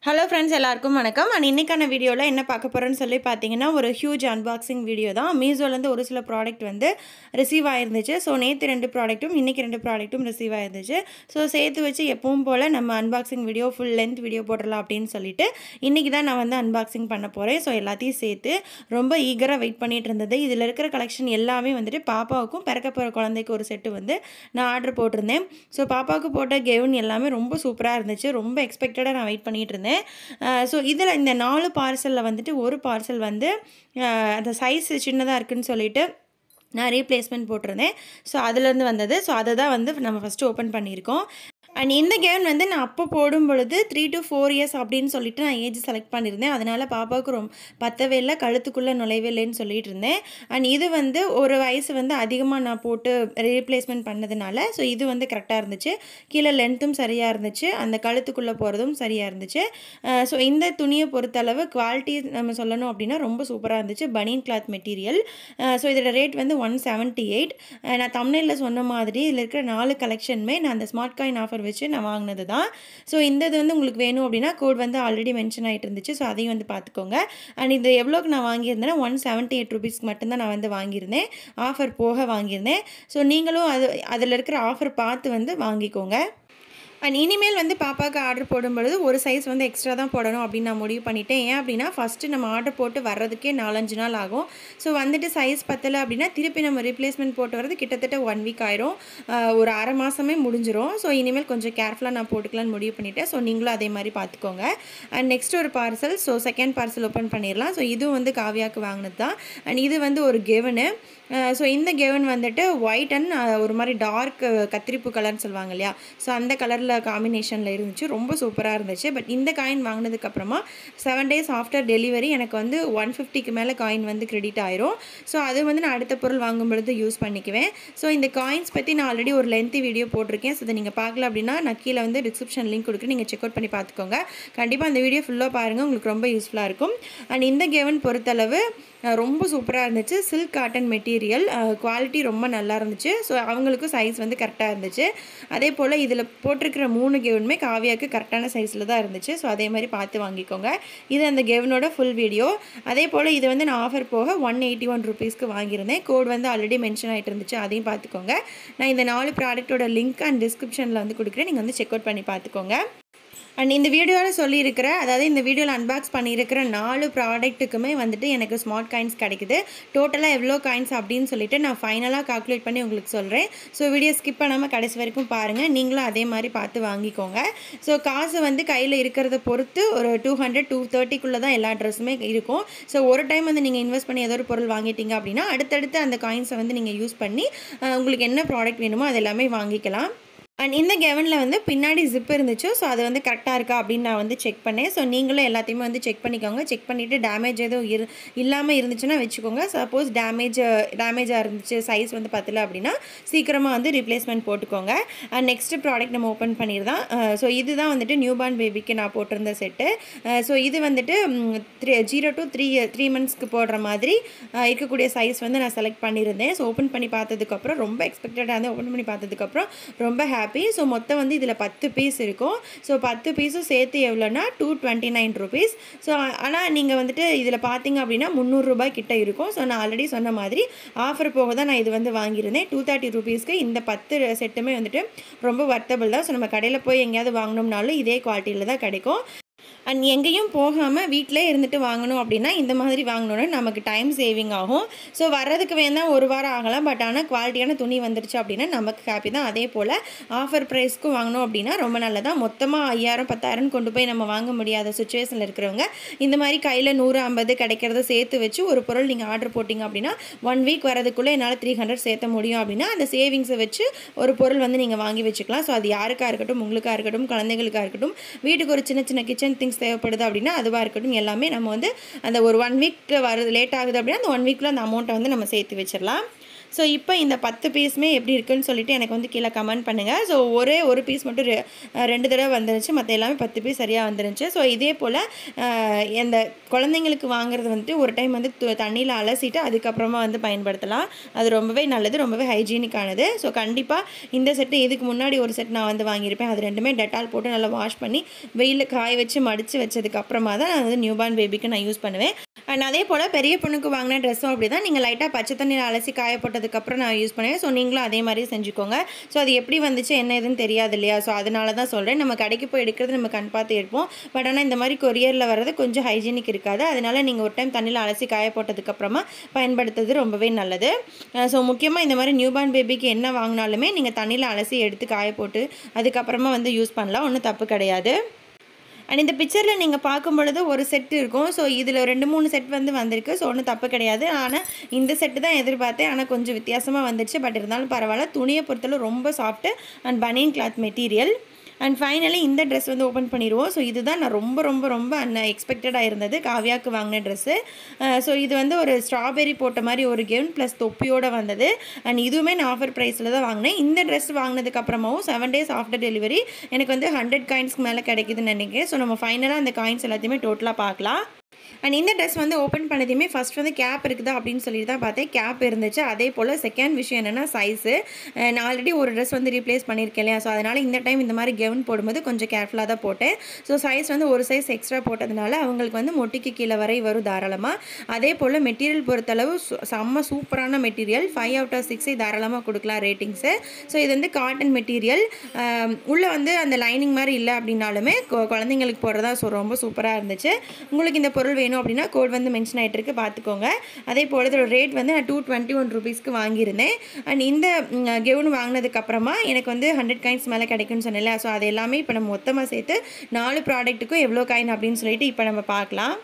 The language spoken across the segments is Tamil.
ஹலோ ஃப்ரெண்ட்ஸ் எல்லாருக்கும் வணக்கம். இன்னைக்கான வீடியோவில் என்ன பார்க்க போகிறேன்னு சொல்லி பார்த்தீங்கன்னா, ஒரு ஹியூஜ் அன்பாக்சிங் வீடியோ தான். மீஷோலேருந்து ஒரு சில ப்ராடக்ட் வந்து ரிசீவ் ஆயிருந்துச்சு. ஸோ நேற்று 2 ப்ராடக்ட்டும் இன்றைக்கி 2 ப்ராடக்ட்டும் ரிசீவ் ஆயிருந்துச்சு. ஸோ சேர்த்து வச்சு எப்பவும் போல் நம்ம unboxing video full length video போட்டுடலாம் அப்படின்னு சொல்லிட்டு இன்றைக்கி தான் நான் வந்து அன்பாக்சிங் பண்ண போகிறேன். ஸோ எல்லாத்தையும் சேர்த்து ரொம்ப ஈகராக வெயிட் பண்ணிகிட்டு இருந்தது. இதில் இருக்கிற கலெக்ஷன் எல்லாமே வந்துட்டு பாப்பாவுக்கும் பிறக்க போகிற குழந்தைக்கு ஒரு செட்டு வந்து நான் ஆர்டர் போட்டிருந்தேன். ஸோ பாப்பாவுக்கு போட்ட கெவுன் எல்லாமே ரொம்ப சூப்பராக இருந்துச்சு. ரொம்ப எக்ஸ்பெக்டடாக நான் வெயிட் பண்ணிகிட்டு இருந்தேன். ஸோ இதில் இந்த 4 பார்சலில் வந்துட்டு ஒரு பார்சல் வந்து அந்த சைஸ் சின்னதாக இருக்குதுன்னு சொல்லிட்டு நான் ரீப்ளேஸ்மெண்ட் போட்டிருந்தேன். ஸோ அதுலேருந்து வந்தது. ஸோ அதை தான் வந்து நம்ம ஃபஸ்ட்டு ஓப்பன் பண்ணியிருக்கோம். அண்ட் இந்த கெவுன் வந்து நான் அப்போ போடும் பொழுது 3 to 4 இயர்ஸ் அப்படின்னு சொல்லிட்டு நான் ஏஜ் செலக்ட் பண்ணியிருந்தேன். அதனால் பாப்பாவுக்கு ரொம்ப பத்தவே இல்லை, கழுத்துக்குள்ளே நுழைவே இல்லைன்னு சொல்லிட்டு இருந்தேன். அண்ட் இது வந்து ஒரு வயசு வந்து அதிகமாக நான் போட்டு ரீப்ளேஸ்மெண்ட் பண்ணதுனால ஸோ இது வந்து கரெக்டாக இருந்துச்சு. கீழே லென்த்தும் சரியாக இருந்துச்சு, அந்த கழுத்துக்குள்ளே போகிறதும் சரியாக இருந்துச்சு. ஸோ இந்த துணியை பொறுத்தளவு குவாலிட்டி நம்ம சொல்லணும் அப்படின்னா ரொம்ப சூப்பராக இருந்துச்சு. பனியன் கிளாத் மெட்டீரியல். ஸோ இதோட ரேட் வந்து 178. நான் தம்ப்நெயில்ல சொன்ன மாதிரி இதில் இருக்கிற 4 கலெக்ஷனுமே நான் அந்த ஸ்மார்ட் காயின் ஆஃபர் வச்சு நான் வாங்கினது தான். ஸோ இந்த இது வந்து உங்களுக்கு வேணும் அப்படின்னா கோட் வந்து ஆல்ரெடி மென்ஷன் ஆகிட்டு இருந்துச்சு. ஸோ அதையும் வந்து பார்த்துக்கோங்க. அண்ட் இது எவ்வளோக்கு நான் வாங்கியிருந்தேன்னா 178 ருபீஸ்க்கு மட்டும்தான் நான் வந்து வாங்கியிருந்தேன். ஆஃபர் போக வாங்கியிருந்தேன். ஸோ நீங்களும் அதில் இருக்கிற ஆஃபர் பார்த்து வந்து வாங்கிக்கோங்க. அண்ட் இனிமேல் வந்து பாப்பாவுக்கு ஆர்டர் போடும்பொழுது ஒரு சைஸ் வந்து எக்ஸ்ட்ரா தான் போடணும் அப்படின்னு நான் முடிவு பண்ணிட்டேன். ஏன் அப்படின்னா ஃபஸ்ட்டு நம்ம ஆர்டர் போட்டு வர்றதுக்கே 4-5 நாள் ஆகும். ஸோ வந்துட்டு சைஸ் பத்தலை அப்படின்னா திருப்பி நம்ம ரீப்ளேஸ்மெண்ட் போட்டு வரது கிட்டத்தட்ட 1 வீக் ஆயிரும். ஒரு அரை மாதமே முடிஞ்சிரும். ஸோ இனிமேல் கொஞ்சம் கேர்ஃபுல்லாக நான் போட்டுக்கலான்னு முடிவு பண்ணிட்டேன். ஸோ நீங்களும் அதே மாதிரி பார்த்துக்கோங்க. அண்ட் நெக்ஸ்ட் ஒரு parcel. So second parcel open பண்ணிடலாம். ஸோ இதுவும் வந்து காவியாவுக்கு வாங்கினது தான். அண்ட் இது வந்து ஒரு கெவனு. ஸோ இந்த கெவன் வந்துட்டு ஒயிட் அண்ட் ஒரு மாதிரி டார்க் கத்திரிப்பு கலர்னு சொல்லுவாங்க இல்லையா, ஸோ அந்த கலரில் காம்பினேஷனில் இருந்துச்சு. ரொம்ப சூப்பராக இருந்துச்சு. பட் இந்த காயின் வாங்கினதுக்கப்புறமா 7 days ஆஃப்டர் டெலிவரி எனக்கு வந்து 150க்கு மேலே காயின் வந்து கிரெடிட் ஆயிரும். ஸோ அது வந்து நான் அடுத்த பொருள் வாங்கும் பொழுது யூஸ் பண்ணிக்குவேன். ஸோ இந்த காயின்ஸ் பற்றி நான் ஆல்ரெடி ஒரு லென்த்தி வீடியோ போட்டிருக்கேன். ஸோ இதை நீங்கள் பார்க்கல அப்படின்னா நான் கீழே வந்து டிஸ்கிரிப்ஷன் லிங்க் கொடுக்குறேன், நீங்கள் செக் அவுட் பண்ணி பார்த்துக்கோங்க. கண்டிப்பாக அந்த வீடியோ ஃபுல்லாக பாருங்கள், உங்களுக்கு ரொம்ப யூஸ்ஃபுல்லாக இருக்கும். அண்ட் இந்த கெவன் பொறுத்தளவு ரொம்ப சூப்பராக இருந்துச்சு. சில்க் காட்டன் மெட்டீரியல், குவாலிட்டி ரொம்ப நல்லா இருந்துச்சு. ஸோ அவங்களுக்கும் சைஸ் வந்து கரெக்டாக இருந்துச்சு. அதே போல் இதில் போட்டிருக்கிற 3 கெவுனுமே காவியாவுக்கு கரெக்டான சைஸில் தான் இருந்துச்சு. ஸோ அதே மாதிரி பார்த்து வாங்கிக்கோங்க. இது அந்த கெவுனோட ஃபுல் வீடியோ. அதே போல் இது வந்து நான் ஆஃபர் போக 181 ருபீஸ்க்கு வாங்கியிருந்தேன். கோட் வந்து ஆல்ரெடி மென்ஷன் ஆகிட்டு இருந்துச்சு, அதையும் பார்த்துக்கோங்க. நான் இந்த 4 ப்ராடக்ட்டோட லிங்க் அண்ட் டிஸ்கிரிப்ஷனில் வந்து கொடுக்குறேன், நீங்கள் வந்து செக் அவுட் பண்ணி பார்த்துக்கோங்க. அண்ட் இந்த வீடியோவில் சொல்லியிருக்கிற, அதாவது இந்த வீடியோவில் அன்பாக்ஸ் பண்ணியிருக்கிற 4 ப்ராடக்ட்டுக்குமே வந்துட்டு எனக்கு ஸ்மார்ட் காயின்ஸ் கிடைக்குது. டோட்டலாக எவ்வளோ காயின்ஸ் அப்படின்னு சொல்லிட்டு நான் ஃபைனலாக கால்குலேட் பண்ணி உங்களுக்கு சொல்கிறேன். ஸோ வீடியோ ஸ்கிப் பண்ணாமல் கடைசி வரைக்கும் பாருங்கள். நீங்களும் அதே மாதிரி பார்த்து வாங்கிக்கோங்க. ஸோ காசு வந்து கையில் இருக்கிறத பொறுத்து ஒரு 200-230க்குள்ளே தான் எல்லா ட்ரெஸ்ஸுமே இருக்கும். ஸோ ஒரு டைம் வந்து நீங்கள் இன்வெஸ்ட் பண்ணி ஏதோ ஒரு பொருள் வாங்கிட்டீங்க அப்படின்னா அடுத்தடுத்து அந்த காயின்ஸை வந்து நீங்கள் யூஸ் பண்ணி உங்களுக்கு என்ன ப்ராடக்ட் வேணுமோ அது எல்லாமே வாங்கிக்கலாம். அண்ட் இந்த கெவனில் வந்து பின்னாடி ஜிப் இருந்துச்சு. ஸோ அது வந்து கரெக்டாக இருக்கா அப்படின்னு நான் வந்து செக் பண்ணேன். ஸோ நீங்களும் எல்லாத்தையுமே வந்து செக் பண்ணிக்கோங்க. செக் பண்ணிவிட்டு டேமேஜ் எதுவும் இல்லாமல் இருந்துச்சுன்னா வச்சுக்கோங்க. சப்போஸ் டேமேஜாக இருந்துச்சு, சைஸ் வந்து பத்தலை அப்படின்னா சீக்கிரமாக வந்து ரீப்ளேஸ்மெண்ட் போட்டுக்கோங்க. அண்ட் நெக்ஸ்ட் ப்ராடக்ட் நம்ம ஓப்பன் பண்ணிடுதான். ஸோ இதுதான் வந்துட்டு நியூ பார்ன் பேபிக்கு நான் போட்டிருந்த செட்டு. ஸோ இது வந்துட்டு 0 to 3 monthsக்கு போடுற மாதிரி இருக்கக்கூடிய சைஸ் வந்து நான் செலக்ட் பண்ணியிருந்தேன். ஸோ ஓப்பன் பண்ணி பார்த்ததுக்கப்புறம் ரொம்ப எக்ஸ்பெக்டடாக இருந்து ஓப்பன் பண்ணி பார்த்ததுக்கப்புறம் ரொம்ப ஹாப்பி. ஸோ மொத்தம் வந்து இதில் 10 பீஸ் இருக்கும். ஸோ 10 பீஸும் சேர்த்து எவ்வளோனா 229 ருபீஸ். ஸோ ஆனால் நீங்கள் வந்துட்டு இதில் பார்த்தீங்க அப்படின்னா 300 ரூபாய் கிட்ட இருக்கும். ஸோ நான் ஆல்ரெடி சொன்ன மாதிரி ஆஃபர் போக தான் நான் இது வந்து வாங்கியிருந்தேன். 230 ருபீஸ்க்கு இந்த 10 செட்டுமே வந்துட்டு ரொம்ப வர்த்தபிள் தான். ஸோ நம்ம கடையில் போய் எங்கேயாவது வாங்கினோம்னாலும் இதே குவாலிட்டியில் தான் கிடைக்கும். அண்ட் எங்கேயும் போகாமல் வீட்டிலே இருந்துட்டு வாங்கணும் அப்படின்னா இந்த மாதிரி வாங்கினோன்னா நமக்கு டைம் சேவிங் ஆகும். ஸோ வர்றதுக்கு வேணால் ஒரு வாரம் ஆகலாம். பட் ஆனால் குவாலிட்டியான துணி வந்துருச்சு அப்படின்னா நமக்கு ஹாப்பி தான். அதே போல் ஆஃபர் ப்ரைஸ்க்கும் வாங்கணும் அப்படின்னா ரொம்ப நல்லதான். மொத்தமாக 5000-10,000 கொண்டு போய் நம்ம வாங்க முடியாத சுச்சுவேஷனில் இருக்கிறவங்க இந்த மாதிரி கையில் 100-50 கிடைக்கிறத சேர்த்து வச்சு ஒரு பொருள் நீங்கள் ஆர்டர் போட்டிங்க அப்படின்னா 1 வீக் வரதுக்குள்ளே என்னால் 300 சேர்த்த முடியும் அப்படின்னா அந்த சேவிங்ஸை வச்சு ஒரு பொருள் வந்து நீங்கள் வாங்கி வச்சுக்கலாம். ஸோ அது யாருக்காக இருக்கட்டும், உங்களுக்காக இருக்கட்டும், குழந்தைகளுக்காக இருக்கட்டும், வீட்டுக்கு ஒரு சின்ன சின்ன கிச்சன் திங்ஸ் தேவைப்படுது அப்படின்னா அதுவாக இருக்கட்டும், எல்லாமே நம்ம வந்து அந்த ஒரு 1 வீக் வரது லேட் ஆகுது அப்படின்னா அந்த 1 வீக்கில் அந்த அமௌண்ட்டை வந்து நம்ம சேர்த்து வச்சிடலாம். ஸோ இப்போ இந்த 10 பீஸுமே எப்படி இருக்குன்னு சொல்லிட்டு எனக்கு வந்து கீழே கமெண்ட் பண்ணுங்கள். ஸோ ஒரே ஒரு பீஸ் மட்டும் 2 தடவை வந்துருந்துச்சு, மற்ற எல்லாமே 10 பீஸ் சரியாக வந்துருந்துச்சு. ஸோ இதே போல் இந்த குழந்தைங்களுக்கு வாங்குறது வந்துட்டு ஒரு டைம் வந்து தண்ணியில் அலசிட்டு அதுக்கப்புறமா வந்து பயன்படுத்தலாம். அது ரொம்பவே நல்லது, ரொம்பவே ஹைஜீனிக்கானது. ஸோ கண்டிப்பாக இந்த செட்டு இதுக்கு முன்னாடி ஒரு செட் நான் வந்து வாங்கியிருப்பேன். அது ரெண்டுமே டெட்டால் போட்டு நல்லா வாஷ் பண்ணி வெயிலில் காய வச்சு மடித்து வச்சதுக்கப்புறமா தான் நான் வந்து நியூபார்ன் பேபிக்கு நான் யூஸ் பண்ணுவேன். அண்ட் அதே போல் பெரிய பொண்ணுக்கு வாங்கின ட்ரெஸ்ஸும் அப்படி தான். நீங்கள் லைட்டாக பச்சை தண்ணியில் அலசி காய போட்டதுக்கப்புறம் நான் யூஸ் பண்ணுவேன். ஸோ நீங்களும் அதே மாதிரி செஞ்சுக்கோங்க. ஸோ அது எப்படி வந்துச்சு என்ன எதுன்னு தெரியாது இல்லையா? ஸோ அதனால தான் சொல்கிறேன். நம்ம கடைக்கு போய் எடுக்கிறது நம்ம கண் பார்த்து எடுப்போம். பட் ஆனால் இந்த மாதிரி கொரியரில் வர்றது கொஞ்சம் ஹைஜீனிக் இருக்காது. அதனால் நீங்கள் ஒரு டைம் தண்ணியில் அலசி காய போட்டதுக்கப்புறமா பயன்படுத்துறது ரொம்பவே நல்லது. ஸோ முக்கியமாக இந்த மாதிரி நியூபார்ன் பேபிக்கு என்ன வாங்கினாலுமே நீங்கள் தண்ணியில் அலசி எடுத்து காய போட்டு அதுக்கப்புறமா வந்து யூஸ் பண்ணலாம். ஒன்றும் தப்பு கிடையாது. அண்ட் இந்த பிக்சரில் நீங்கள் பார்க்கும் பொழுது ஒரு செட் இருக்கும். ஸோ இதில் 2-3 செட் வந்து வந்திருக்கு. ஸோ ஒன்றும் தப்பு கிடையாது. ஆனால் இந்த செட்டு தான் எதிர்பார்த்தேன். ஆனால் கொஞ்சம் வித்தியாசமாக வந்துடுச்சு. பட் இருந்தாலும் பரவாயில்ல. துணியை பொறுத்தளவு ரொம்ப சாஃப்ட்டு அண்ட் பனியன் கிளாத் மெட்டீரியல். அண்ட் ஃபைனலி இந்த ட்ரெஸ் வந்து ஓப்பன் பண்ணிடுவோம். ஸோ இதுதான் நான் ரொம்ப எக்ஸ்பெக்டடாக இருந்தது காவ்யாவுக்கு வாங்கின ட்ரெஸ்ஸு. ஸோ இது வந்து ஒரு ஸ்ட்ராபெரி போட்ட மாதிரி ஒரு கெவுன் ப்ளஸ் தொப்பியோடு வந்தது. அண்ட் இதுவுமே நான் ஆஃபர் ப்ரைஸில் தான் வாங்கினேன். இந்த ட்ரெஸ் வாங்கினதுக்கப்புறமாவும் 7 days ஆஃப்டர் டெலிவரி எனக்கு வந்து 100 காயின்ஸ்க்கு மேலே கிடைக்குதுன்னு நினைக்கிறேன். ஸோ நம்ம ஃபைனலாக அந்த காயின்ஸ் எல்லாத்தையுமே டோட்டலாக பார்க்கலாம். அண்ட் இந்த ட்ரெஸ் வந்து ஓப்பன் பண்ணதையுமே ஃபஸ்ட் வந்து கேப் இருக்குதா அப்படின்னு சொல்லிட்டு தான் பார்த்தேன். கேப் இருந்துச்சு. அதே போல் செகண்ட் விஷயம் என்னென்னா சைஸு. நான் ஆல்ரெடி ஒரு ட்ரெஸ் வந்து ரீப்ளேஸ் பண்ணியிருக்கேன் இல்லையா? ஸோ அதனால் இந்த டைம் இந்த மாதிரி கெவுன் போடும்போது கொஞ்சம் கேர்ஃபுல்லாக தான் போட்டேன். ஸோ சைஸ் வந்து ஒரு சைஸ் எக்ஸ்ட்ரா போட்டதுனால அவங்களுக்கு வந்து மொட்டிக்கு கீழே வரை வரும் தாராளமாக. அதே போல் மெட்டீரியல் பொறுத்தளவு செம்ம சூப்பரான மெட்டீரியல். 5 out of 6 தாராளமாக கொடுக்கலாம் ரேட்டிங்ஸு. ஸோ இது வந்து காட்டன் மெட்டீரியல். உள்ளே வந்து அந்த லைனிங் மாதிரி இல்லை அப்படின்னாலுமே குழந்தைங்களுக்கு போடுறதா. ஸோ ரொம்ப சூப்பராக இருந்துச்சு. உங்களுக்கு இந்த பொருள் வேணும் அப்படின்னா கோட் வந்து மென்ஷன் ஆகிட்டு இருக்கு, பார்த்துக்கோங்க. அதே போல் இதோட ரேட் வந்து நான் 221 rupeesக்கு வாங்கியிருந்தேன். அண்ட் இந்த கெவுன் வாங்கினதுக்கப்புறமா எனக்கு வந்து 100 காயின்ஸ் மேலே கிடைக்கும்னு சொன்னேன்ல. ஸோ அது எல்லாமே இப்போ நம்ம மொத்தமாக சேர்த்து 4 ப்ராடக்ட்டுக்கும் எவ்வளோ காயின் அப்படின்னு சொல்லிட்டு இப்போ நம்ம பார்க்கலாம்.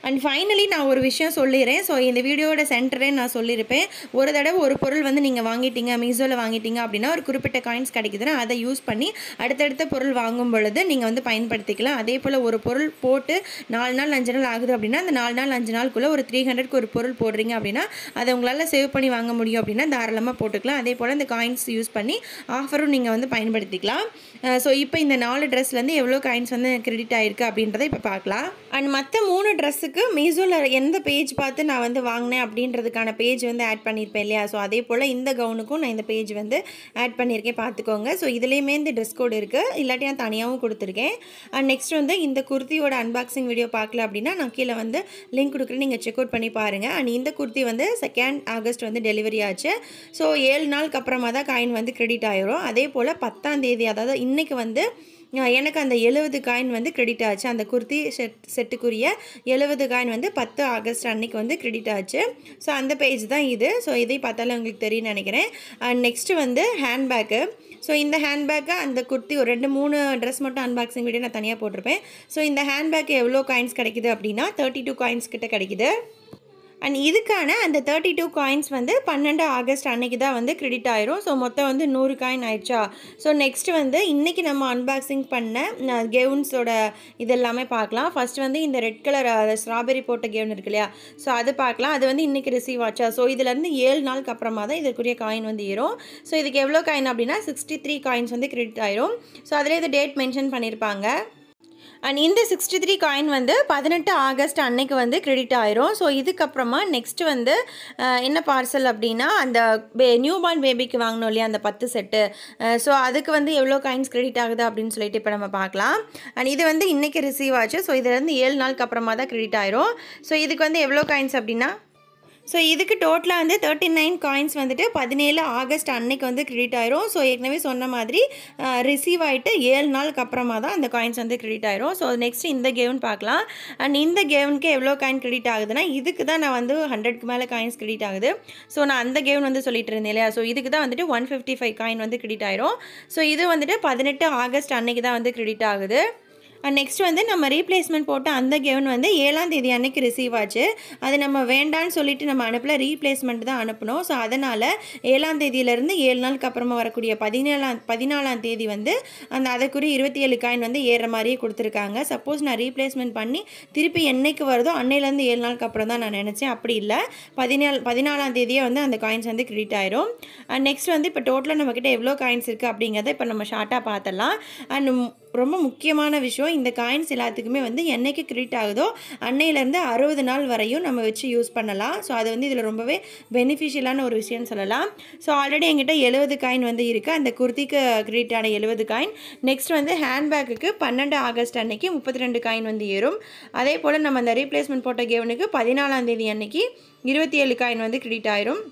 அண்ட் ஃபைனலி நான் ஒரு விஷயம் சொல்லிடுறேன். ஸோ இந்த வீடியோட சென்டரே நான் சொல்லியிருப்பேன். ஒரு தடவை ஒரு பொருள் வந்து நீங்கள் வாங்கிட்டீங்க, மீஷோவில் வாங்கிட்டீங்க அப்படின்னா ஒரு குறிப்பிட்ட காயின்ஸ் கிடைக்குதுன்னா அதை யூஸ் பண்ணி அடுத்தடுத்த பொருள் வாங்கும் பொழுது நீங்கள் வந்து பயன்படுத்திக்கலாம். அதே போல் ஒரு பொருள் போட்டு 4 நாள் 5 நாள் ஆகுது அப்படின்னா அந்த 4 நாள் 5 நாளுக்குள்ளே ஒரு 300க்கு ஒரு பொருள் போடுறீங்க அப்படின்னா அதை உங்களால் சேவ் பண்ணி வாங்க முடியும் அப்படின்னா தாராளமாக போட்டுக்கலாம். அதே போல் இந்த காயின்ஸ் யூஸ் பண்ணி ஆஃபரும் நீங்கள் வந்து பயன்படுத்திக்கலாம். ஸோ இப்போ இந்த 4 ட்ரெஸ்லேருந்து எவ்வளோ காயின்ஸ் வந்து கிரெடிட் ஆகிருக்கு அப்படின்றத இப்போ பார்க்கலாம். அண்ட் மற்ற 3 ட்ரெஸ்ஸுக்கு மீஷோவில் எந்த பேஜ் பார்த்து நான் வந்து வாங்கினேன் அப்படின்றதுக்கான பேஜ் வந்து ஆட் பண்ணியிருப்பேன் இல்லையா? ஸோ அதே போல் இந்த கவுனுக்கும் நான் இந்த பேஜ் வந்து ஆட் பண்ணியிருக்கேன், பார்த்துக்கோங்க. ஸோ இதுலேயுமே இந்த ட்ரெஸ் கோடு இருக்குது, இல்லாட்டி நான் தனியாகவும் கொடுத்துருக்கேன். அண்ட் நெக்ஸ்ட் வந்து இந்த குர்த்தியோட அன்பாக்சிங் வீடியோ பார்க்கல அப்படின்னா நான் கீழே வந்து லிங்க் கொடுக்குறேன், நீங்கள் செக் அவுட் பண்ணி பாருங்கள். அண்ட் இந்த குர்த்தி வந்து 2nd August வந்து டெலிவரி ஆச்சு. ஸோ 7 நாளுக்கு அப்புறமா தான் காயின் வந்து கிரெடிட் ஆகிரும். அதே போல் 10ஆம் தேதி, அதாவது இன்றைக்கி வந்து எனக்கு அந்த 70 காயின் வந்து கிரெடிட் ஆச்சு. அந்த குர்த்தி செட்டுக்குரிய 70 காயின் வந்து 10 ஆகஸ்ட் அன்னைக்கு வந்து கிரெடிட் ஆச்சு. ஸோ அந்த பேஜ் தான் இது. ஸோ இதை பார்த்தாலும் உங்களுக்கு தெரியும்னு நினைக்கிறேன். அண்ட் நெக்ஸ்ட்டு வந்து ஹேண்ட்பேக்கு. ஸோ இந்த ஹேண்ட்பேக்கை அந்த குர்த்தி ஒரு 2-3 ட்ரெஸ் மட்டும் அன்பாக்சிங் வீடியோ நான் தனியாக போட்டிருப்பேன். ஸோ இந்த ஹேண்ட்பேக்கு எவ்வளோ காயின்ஸ் கிடைக்குது அப்படின்னா 32 காயின்ஸ் கிட்ட கிடைக்குது. அண்ட் இதுக்கான அந்த 32 காயின்ஸ் வந்து 12 ஆகஸ்ட் அன்னைக்கு தான் வந்து கிரெடிட் ஆயிரும். ஸோ மொத்தம் வந்து 100 காயின் ஆயிடுச்சா. ஸோ நெக்ஸ்ட்டு வந்து இன்றைக்கி நம்ம அன்பாக்சிங் பண்ண கெவுன்ஸோட இதெல்லாமே பார்க்கலாம். ஃபஸ்ட்டு வந்து இந்த ரெட் கலர் ஸ்ட்ராபெரி போட்ட கெவுன் இருக்கு இல்லையா? ஸோ அது பார்க்கலாம். அது வந்து இன்றைக்கி ரிசீவ் ஆச்சா. ஸோ இதுலேருந்து 7 நாளுக்கு அப்புறமா தான் இதற்குரிய காயின் வந்து ஏறும். ஸோ இதுக்கு எவ்வளோ காயின் அப்படின்னா 63 காயின்ஸ் வந்து கிரெடிட் ஆயிரும். ஸோ அதில் இது டேட் மென்ஷன் பண்ணியிருப்பாங்க. அண்ட் இந்த 63 காயின் வந்து 18 ஆகஸ்ட் அன்னைக்கு வந்து கிரெடிட் ஆயிரும். ஸோ இதுக்கப்புறமா நெக்ஸ்ட்டு வந்து என்ன பார்சல் அப்படின்னா அந்த நியூபார்ன் பேபிக்கு வாங்கினோம் இல்லையா அந்த 10 செட்டு. ஸோ அதுக்கு வந்து எவ்வளோ காயின்ஸ் கிரெடிட் ஆகுது அப்படின்னு சொல்லிட்டு இப்போ நம்ம பார்க்கலாம். அண்ட் இது வந்து இன்றைக்கி ரிசீவ் ஆச்சு. ஸோ இதுலேருந்து 7 நாளுக்கு அப்புறமா தான் கிரெடிட் ஆயிரும். ஸோ இதுக்கு வந்து எவ்வளோ காயின்ஸ் அப்படின்னா ஸோ இதுக்கு டோட்டலாக வந்து 39 காயின்ஸ் வந்துட்டு 17 ஆகஸ்ட் அன்னைக்கு வந்து கிரெடிட் ஆயிரும். ஸோ ஏற்கனவே சொன்ன மாதிரி ரிசீவ் ஆகிட்டு 7 நாளுக்கு அப்புறமா தான் அந்த காயின்ஸ் வந்து கிரெடிட் ஆயிரும். ஸோ நெக்ஸ்ட் இந்த கெவுன் பார்க்கலாம். அண்ட் இந்த கெவுனுக்கு எவ்வளோ காயின் கிரெடிட் ஆகுதுன்னா இதுக்கு தான் நான் வந்து 100க்கு மேலே காயின்ஸ் கிரெடிட் ஆகுது. ஸோ நான் அந்த கெவுன் வந்து சொல்லிட்டு இருந்தேன் இல்லையா? ஸோ இதுக்கு தான் வந்துட்டு 155 காயின் வந்து கிரெடிட் ஆயிரும். ஸோ இது வந்துட்டு 18 ஆகஸ்ட் அன்னைக்கு தான் வந்து கிரெடிட் ஆகுது. நெக்ஸ்ட் வந்து நம்ம ரீப்ளேஸ்மெண்ட் போட்ட அந்த கெவுன் வந்து 7ஆம் தேதி அன்னைக்கு ரிசீவ் ஆச்சு. அது நம்ம வேண்டான்னு சொல்லிட்டு நம்ம அனுப்பல, ரீப்ளேஸ்மெண்ட் தான் அனுப்புனோம். ஸோ அதனால் 7ஆம் தேதியிலேருந்து 7 நாளுக்கு அப்புறமா வரக்கூடிய 14ஆம் தேதி வந்து அதற்குரிய 27 காயின் வந்து ஏறுற மாதிரியே கொடுத்துருக்காங்க. சப்போஸ் நான் ரீப்ளேஸ்மெண்ட் பண்ணி திருப்பி என்னைக்கு வருதோ அன்னையிலேருந்து 7 நாளுக்கு அப்புறம் தான் நான் நினச்சேன். அப்படி இல்லை, 14ஆம் தேதியே வந்து அந்த காயின்ஸ் வந்து கிரெடிட் ஆயிரும். நெக்ஸ்ட் வந்து இப்போ டோட்டலாக நம்மக்கிட்ட எவ்வளோ காயின்ஸ் இருக்குது அப்படிங்கிறத இப்போ நம்ம ஷார்ட்டாக பார்த்துடலாம். அண்ட் ரொம்ப முக்கியமான விஷயம், இந்த காயின்ஸ் எல்லாத்துக்குமே வந்து என்னைக்கு கிரெடிட் ஆகுதோ அன்னையிலேருந்து 60 நாள் வரையும் நம்ம வச்சு யூஸ் பண்ணலாம். ஸோ அது வந்து இதில் ரொம்பவே பெனிஃபிஷியலான ஒரு விஷயம்னு சொல்லலாம். ஸோ ஆல்ரெடி என்கிட்ட 70 காயின் வந்து இருக்குது. அந்த குர்த்திக்கு கிரெடிட் ஆன 70 காயின். நெக்ஸ்ட் வந்து ஹேண்ட்பேக்குக்கு 12 ஆகஸ்ட் அன்னைக்கு 32 காயின் வந்து ஏறும். அதே போல் நம்ம அந்த ரீப்ளேஸ்மெண்ட் போட்ட கெவுனுக்கு 14ஆம் தேதி அன்னைக்கு 27 காயின் வந்து கிரெடிட் ஆயிரும்.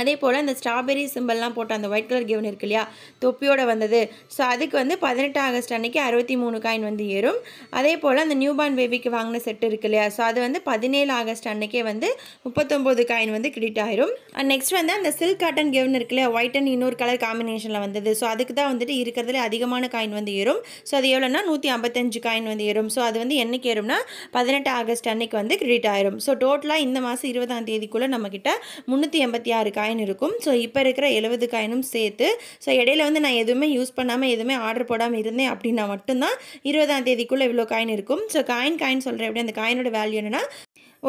அதே போல் அந்த ஸ்ட்ராபெரி சிம்பிள்லாம் போட்ட அந்த ஒயிட் கலர் கெவுன் இருக்கு இல்லையா, தொப்பியோடு வந்தது. ஸோ அதுக்கு வந்து 18 ஆகஸ்ட் அன்னைக்கு 63 காயின் வந்து ஏறும். அதே போல் அந்த நியூ பார்ன் பேபிக்கு வாங்கின செட் இருக்கு இல்லையா, ஸோ அது வந்து 17 ஆகஸ்ட் அன்னைக்கே வந்து 39 காயின் வந்து கிரெடிட் ஆயிரும். நெக்ஸ்ட் வந்து அந்த சில்க் காட்டன் கெவுன் இருக்கு இல்லையா, ஒயிட் அண்ட் இன்னொரு கலர் காம்பினேஷனில் வந்தது. ஸோ அதுக்கு தான் வந்துட்டு இருக்கிறதுல அதிகமான காயின் வந்து ஏறும். ஸோ அது எவ்வளோனா 155 காயின் வந்து ஏறும். ஸோ அது வந்து என்னைக்கு ஏறும்னா 18 ஆகஸ்ட் அன்னைக்கு வந்து கிரெடிட் ஆயிரும். ஸோ டோட்டலாக இந்த மாதம் 20ஆம் தேதிக்குள்ளே நம்மக்கிட்ட 386 காயின் இருக்கும். ஸோ இப்போ இருக்கிற 70 காயினும் சேர்த்து, ஸோ இடையில வந்து நான் எதுவுமே யூஸ் பண்ணாமல் எதுவுமே ஆர்டர் போடாமல் இருந்தேன் அப்படின்னா மட்டும்தான் 20ஆம் தேதிக்குள்ளே இவ்வளோ காயின் இருக்கும். ஸோ காயின் சொல்கிறேன் எப்படி, அந்த காயினோட வேல்யூ என்னென்னா,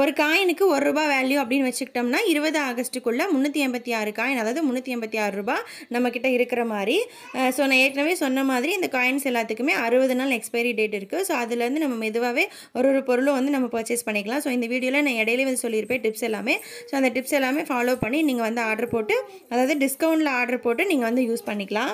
ஒரு காயினுக்கு ₹1 வேல்யூ அப்படின்னு வச்சுக்கிட்டோம்னா 20 ஆகஸ்ட்டுக்குள்ளே 386 காயின், அதாவது 386 ரூபா நம்மக்கிட்ட இருக்கிற மாதிரி. ஸோ நான் ஏற்கனவே சொன்ன மாதிரி இந்த காயின்ஸ் எல்லாத்துக்குமே 60 நாள் எக்ஸ்பைரி டேட் இருக்குது. ஸோ அதுலேருந்து நம்ம மெதுவாகவே ஒரு பொருளும் வந்து நம்ம பர்ச்சேஸ் பண்ணிக்கலாம். ஸோ இந்த வீடியோவில் நான் இடையிலே வந்து சொல்லியிருப்பேன் டிப்ஸ் எல்லாமே. ஸோ அந்த டிப்ஸ் எல்லாமே ஃபாலோ பண்ணி நீங்கள் வந்து ஆர்டர் போட்டு, அதாவது டிஸ்கவுண்ட்டில் ஆர்டர் போட்டு நீங்கள் வந்து யூஸ் பண்ணிக்கலாம்.